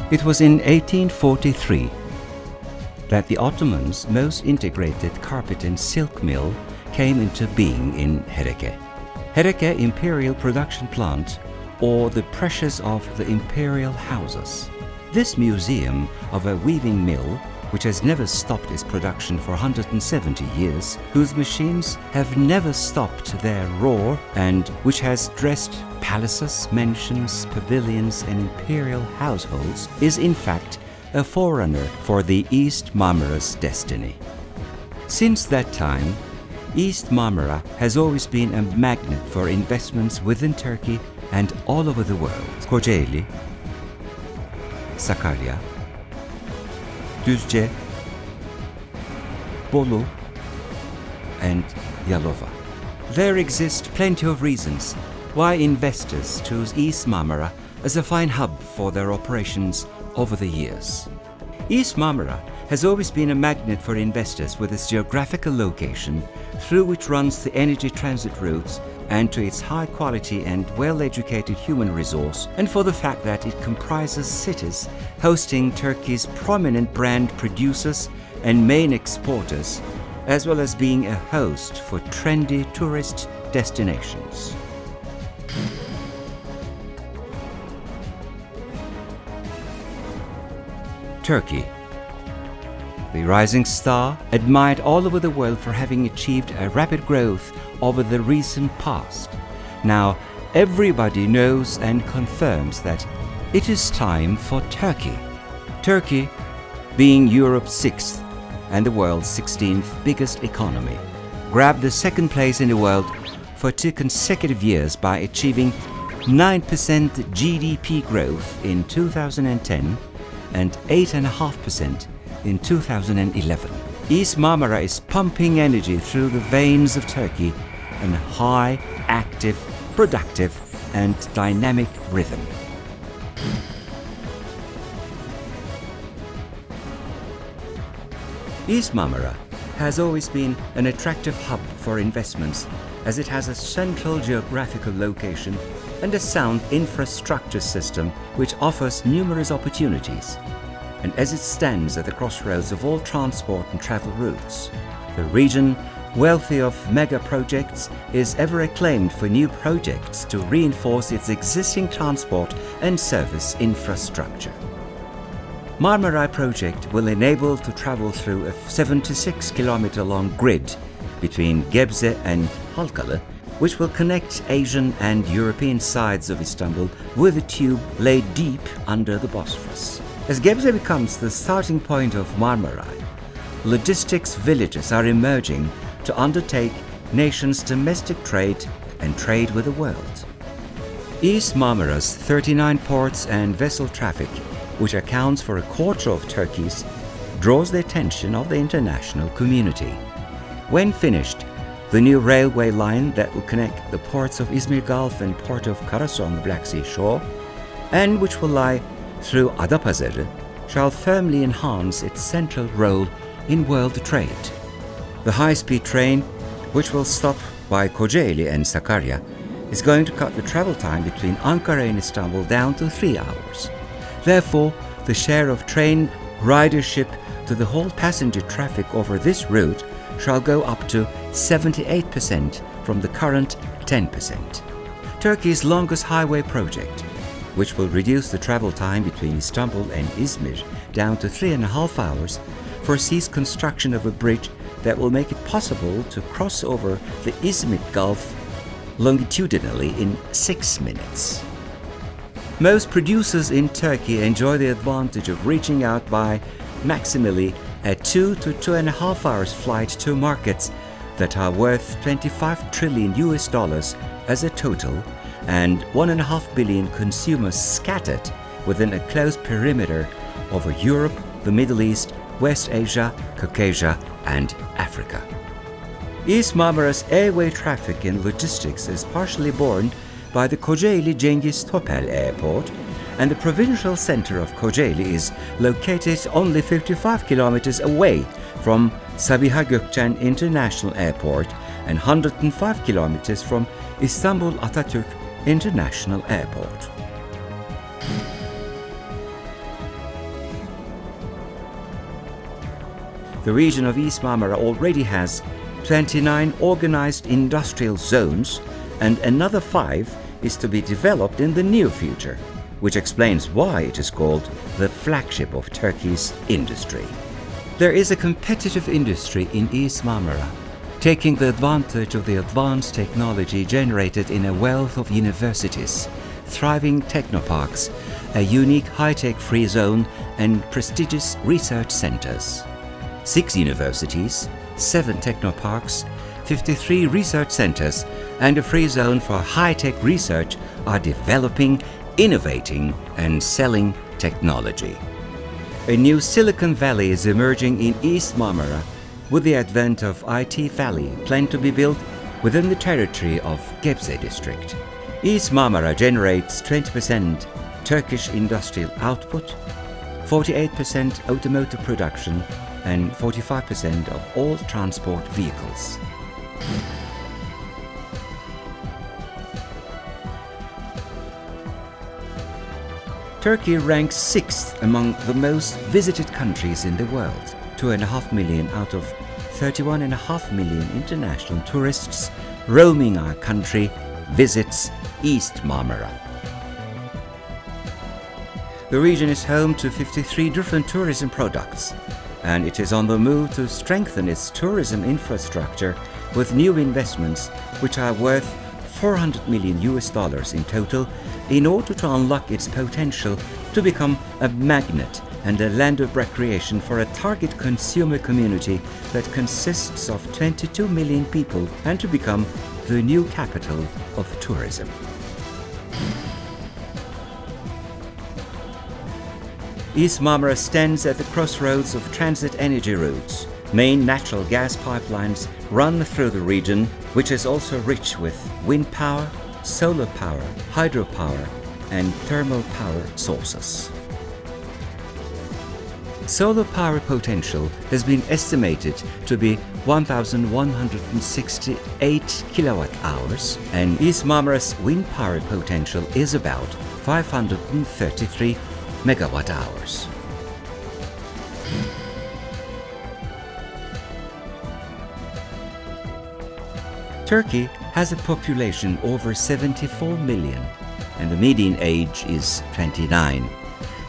It was in 1843 that the Ottomans' most integrated carpet and silk mill came into being in Hereke. Hereke Imperial Production Plant, or the pressures of the imperial houses. This museum of a weaving mill, which has never stopped its production for 170 years, whose machines have never stopped their roar, and which has dressed palaces, mansions, pavilions and imperial households, is in fact a forerunner for the East Marmara's destiny. Since that time, East Marmara has always been a magnet for investments within Turkey and all over the world. Kocaeli, Sakarya, Düzce, Bolu, and Yalova. There exist plenty of reasons why investors choose East Marmara as a fine hub for their operations over the years. East Marmara has always been a magnet for investors with its geographical location, through which runs the energy transit routes, and to its high quality and well-educated human resource, and for the fact that it comprises cities hosting Turkey's prominent brand producers and main exporters, as well as being a host for trendy tourist destinations. Turkey, the rising star, admired all over the world for having achieved a rapid growth over the recent past. Now, everybody knows and confirms that it is time for Turkey. Turkey, being Europe's 6th and the world's 16th biggest economy, grabbed the second place in the world for 2 consecutive years by achieving 9% GDP growth in 2010 and 8.5% in 2011. East Marmara is pumping energy through the veins of Turkey in a high, active, productive and dynamic rhythm. East Marmara has always been an attractive hub for investments, as it has a central geographical location and a sound infrastructure system which offers numerous opportunities, and as it stands at the crossroads of all transport and travel routes. The region, wealthy of mega projects, is ever acclaimed for new projects to reinforce its existing transport and service infrastructure. Marmaray project will enable to travel through a 76-kilometer-long grid between Gebze and Halkalı, which will connect Asian and European sides of Istanbul with a tube laid deep under the Bosphorus. As Gebze becomes the starting point of Marmaray, logistics villages are emerging to undertake nation's domestic trade and trade with the world. East Marmara's 39 ports and vessel traffic, which accounts for a quarter of Turkey's, draws the attention of the international community. When finished, the new railway line that will connect the ports of Izmir Gulf and port of Karasu on the Black Sea shore, and which will lie through Adapazarı, shall firmly enhance its central role in world trade. The high-speed train, which will stop by Kocaeli and Sakarya, is going to cut the travel time between Ankara and Istanbul down to 3 hours. Therefore, the share of train ridership to the whole passenger traffic over this route shall go up to 78% from the current 10%. Turkey's longest highway project, which will reduce the travel time between Istanbul and Izmir down to 3.5 hours, foresees construction of a bridge that will make it possible to cross over the Izmir Gulf longitudinally in 6 minutes. Most producers in Turkey enjoy the advantage of reaching out by maximally a 2 to 2.5 hours flight to markets that are worth $25 trillion as a total, and 1.5 billion consumers scattered within a close perimeter over Europe, the Middle East, West Asia, Caucasia, and Africa. East Marmara's airway traffic and logistics is partially borne by the Kocaeli Cengiz Topel Airport, and the provincial center of Kocaeli is located only 55 kilometers away from Sabiha Gökçen International Airport and 105 kilometers from Istanbul Atatürk International Airport. The region of East Marmara already has 29 organized industrial zones, and another 5 is to be developed in the near future, which explains why it is called the flagship of Turkey's industry. There is a competitive industry in East Marmara, taking the advantage of the advanced technology generated in a wealth of universities, thriving technoparks, a unique high-tech free zone, and prestigious research centers. 6 universities, 7 technoparks, 53 research centers, and a free zone for high-tech research are developing, innovating, and selling technology. A new Silicon Valley is emerging in East Marmara, with the advent of IT Valley planned to be built within the territory of Gebze district. East Marmara generates 20% Turkish industrial output, 48% automotive production, and 45% of all transport vehicles. Turkey ranks 6th among the most visited countries in the world. 2.5 million out of 31.5 million international tourists roaming our country visits East Marmara. The region is home to 53 different tourism products, and it is on the move to strengthen its tourism infrastructure with new investments which are worth $400 million in total in order to unlock its potential to become a magnet and a land of recreation for a target consumer community that consists of 22 million people, and to become the new capital of tourism. East Marmara stands at the crossroads of transit energy routes. Main natural gas pipelines run through the region, which is also rich with wind power, solar power, hydropower, and thermal power sources. Solar power potential has been estimated to be 1,168 kilowatt-hours, and East Marmara's wind power potential is about 533 megawatt-hours. Turkey has a population over 74 million, and the median age is 29.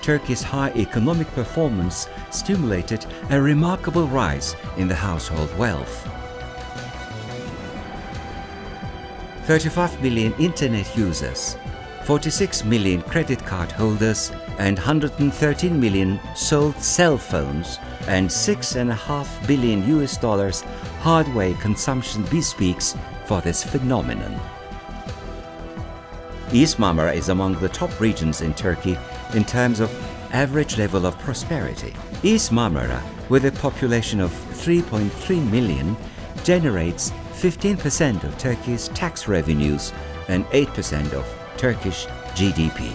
Turkey's high economic performance stimulated a remarkable rise in the household wealth. 35 million internet users, 46 million credit card holders, and 113 million sold cell phones, and $6.5 billion hardware consumption bespeaks for this phenomenon. East Marmara is among the top regions in Turkey in terms of average level of prosperity. East Marmara, with a population of 3.3 million, generates 15% of Turkey's tax revenues and 8% of Turkish GDP.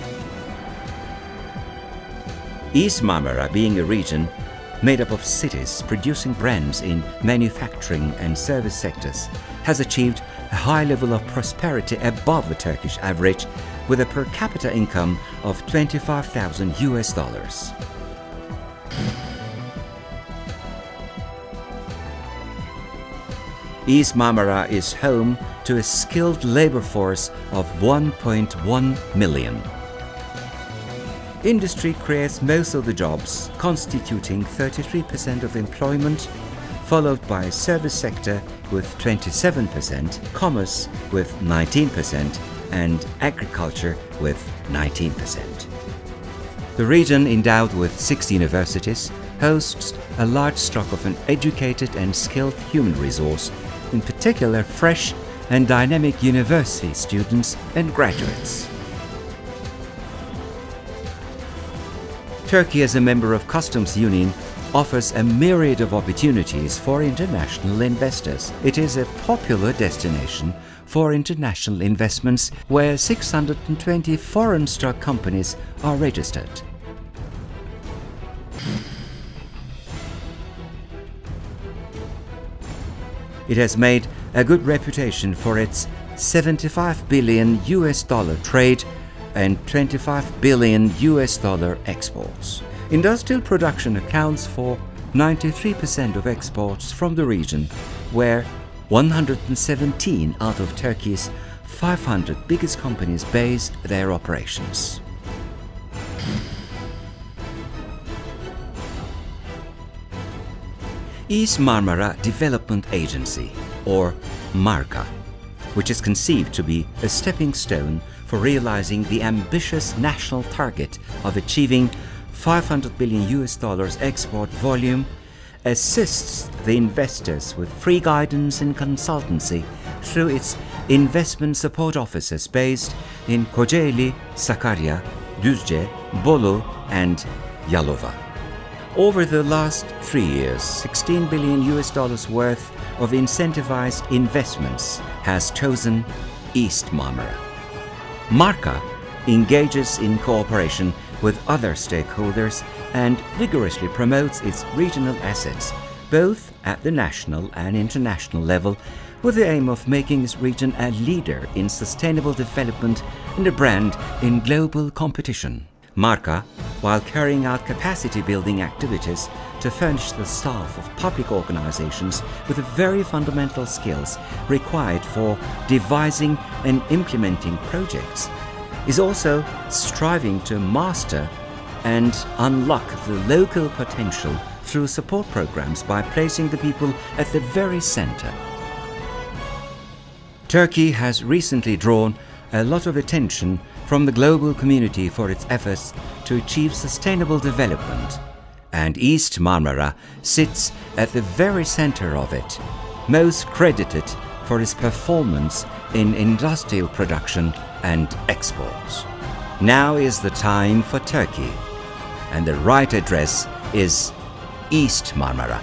East Marmara, being a region made up of cities producing brands in manufacturing and service sectors, has achieved a high level of prosperity above the Turkish average, with a per capita income of $25,000. East Marmara is home to a skilled labor force of 1.1 million. Industry creates most of the jobs, constituting 33% of employment, followed by service sector with 27%, commerce with 19%, and agriculture with 19%. The region, endowed with 6 universities, hosts a large stock of an educated and skilled human resource, in particular fresh and dynamic university students and graduates. Turkey, as a member of Customs Union, offers a myriad of opportunities for international investors. It is a popular destination for international investments, where 620 foreign stock companies are registered. It has made a good reputation for its $75 billion trade and $25 billion exports. Industrial production accounts for 93% of exports from the region, where 117 out of Turkey's 500 biggest companies base their operations. East Marmara Development Agency, or MARKA, which is conceived to be a stepping stone for realizing the ambitious national target of achieving $500 billion export volume, assists the investors with free guidance and consultancy through its investment support offices based in Kocaeli, Sakarya, Düzce, Bolu and Yalova. Over the last 3 years, $16 billion worth of incentivized investments has chosen East Marmara. MARKA engages in cooperation with other stakeholders and vigorously promotes its regional assets, both at the national and international level, with the aim of making its region a leader in sustainable development and a brand in global competition. MARKA, while carrying out capacity-building activities to furnish the staff of public organizations with the very fundamental skills required for devising and implementing projects, is also striving to master and unlock the local potential through support programs by placing the people at the very center. Turkey has recently drawn a lot of attention from the global community for its efforts to achieve sustainable development, and East Marmara sits at the very center of it, most credited for its performance in industrial production and exports. Now is the time for Turkey, and the right address is East Marmara.